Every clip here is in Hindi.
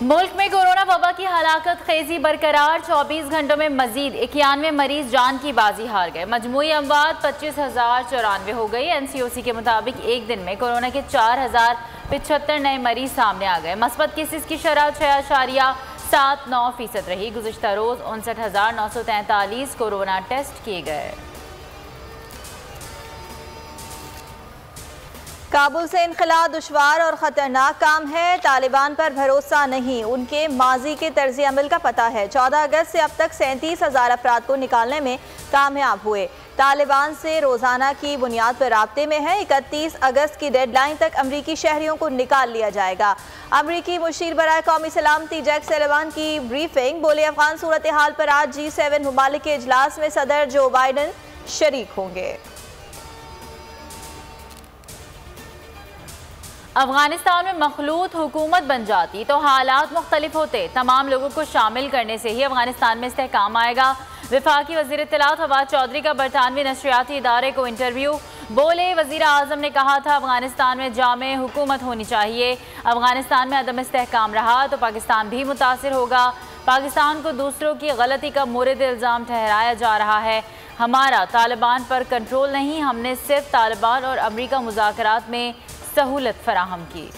मुल्क में कोरोना वबा की हलाकत खेजी बरकरार। 24 घंटों में मजीद 91 मरीज जान की बाजी हार गए। मजमूई अमवात 25,094 हो गई। NCOC के मुताबिक एक दिन में कोरोना के 4,075 नए मरीज सामने आ गए। मस्बत केसेस की शरह 6.79% रही। गुज़िश्ता रोज 59,943 कोरोना टेस्ट किए गए। काबुल से इनखला दुश्वार और ख़तरनाक काम है। तालिबान पर भरोसा नहीं, उनके माजी के तर्ज अमल का पता है। 14 अगस्त से अब तक 37,000 अफराद को निकालने में कामयाब हुए। तालिबान से रोज़ाना की बुनियाद पर राब्ते में है। 31 अगस्त की डेडलाइन तक अमरीकी शहरियों को निकाल लिया जाएगा। अमरीकी मुशीर बराए कौमी सलामती जैक सलिवान की ब्रीफिंग। बोले अफगान सूरत हाल पर आज G7 मुमालिक के इजलास में सदर जो बाइडन शरीक होंगे। अफगानिस्तान में मखलूत हुकूमत बन जाती तो हालात मुख्तलिफ होते। तमाम लोगों को शामिल करने से ही अफगानिस्तान में इस्तेहकाम आएगा। वफाकी वज़ीर इत्तलात फवाद चौधरी का बरतानवी नशरियाती इदारे को इंटरव्यू। बोले वज़ीर आज़म ने कहा था अफगानिस्तान में जामे हुकूमत होनी चाहिए। अफगानिस्तान में अदम इस्तेहकाम रहा तो पाकिस्तान भी मुतासिर होगा। पाकिस्तान को दूसरों की गलती का मोरद इल्ज़ाम ठहराया जा रहा है। हमारा तालिबान पर कंट्रोल नहीं, हमने सिर्फ तालिबान और अमरीका मुज़ाकरात में सहूलत फराहम की।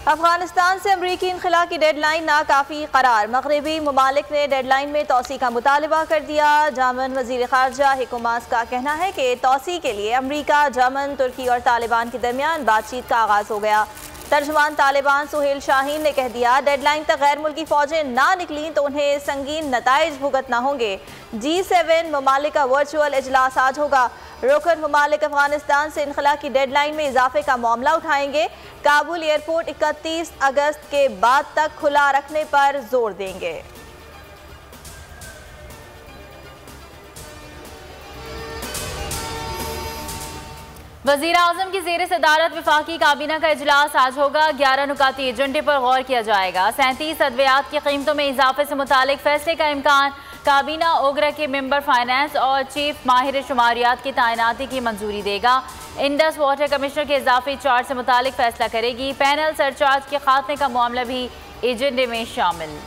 अफगानिस्तान से अमरीकी इनखला की डेडलाइन नाकाफी करार। मगरबी ममालिक ने डेडलाइन में तोसी का मुतालबा कर दिया। जर्मन वजीर खारजा हिको मास का कहना है कि तोसी के लिए अमरीका, जर्मन, तुर्की और तालिबान के दरमियान बातचीत का आगाज हो गया। तर्जमान तालिबान सुहेल शाहीन ने कह दिया डेडलाइन तक गैर मुल्की फौजें ना निकली तो उन्हें संगीन नताइज भुगतना होंगे। G7 ममालिक का वर्चुअल इजलास आज होगा। रुकन ममालिक अफगानिस्तान से इनखला की डेडलाइन में इजाफे का मामला उठाएंगे। काबुल एयरपोर्ट 31 अगस्त के बाद तक खुला रखने पर जोर देंगे। वज़ीर आज़म की ज़ेर सदारत वफाकी काबीना का इजलास आज होगा। 11 नुकाती एजेंडे पर गौर किया जाएगा। 37 अद्वियात की कीमतों में इजाफे से मुतालिक फैसले का इम्कान। काबीना ओगरा के मेंबर फाइनेंस और चीफ माहिर शुमारियात की तैनाती की मंजूरी देगा। इंडस वाटर कमिश्नर के इजाफी चार्ज से मुतालिक फैसला करेगी। पैनल सरचार्ज के खात्मे का मामला भी एजेंडे में शामिल।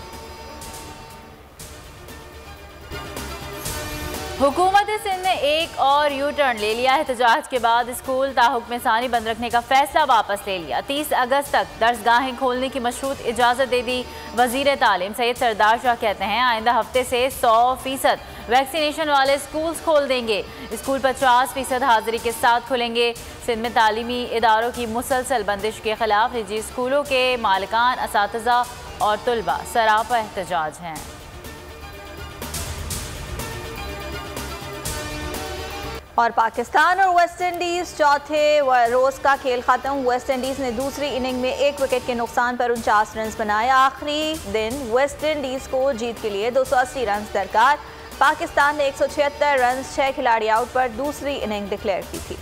हुकूमत सिंध ने एक और यू टर्न ले लिया। एहतजाज के बाद स्कूल ताहुक्म सानी बंद रखने का फैसला वापस ले लिया। 30 अगस्त तक दर्सगाहें खोलने की मशरूत इजाज़त दे दी। वज़ीर तालीम सैयद सरदार शाह कहते हैं आइंदा हफ्ते से 100% वैक्सीनेशन वाले स्कूल्स खोल देंगे। स्कूल 50% हाजिरी के साथ खुलेंगे। सिंध में तालीमी इदारों की मुसलसल बंदिश के खिलाफ निजी स्कूलों के मालिकान, असातिज़ा और तुलबा सरापा एहतजाज हैं। और पाकिस्तान और वेस्ट इंडीज़ चौथे रोज़ का खेल खत्म। वेस्ट इंडीज़ ने दूसरी इनिंग में 1 विकेट के नुकसान पर 49 रन बनाए। आखिरी दिन वेस्ट इंडीज़ को जीत के लिए 280 रन दरकार। पाकिस्तान ने 176 रन 6 खिलाड़ी आउट पर दूसरी इनिंग डिक्लेयर की थी।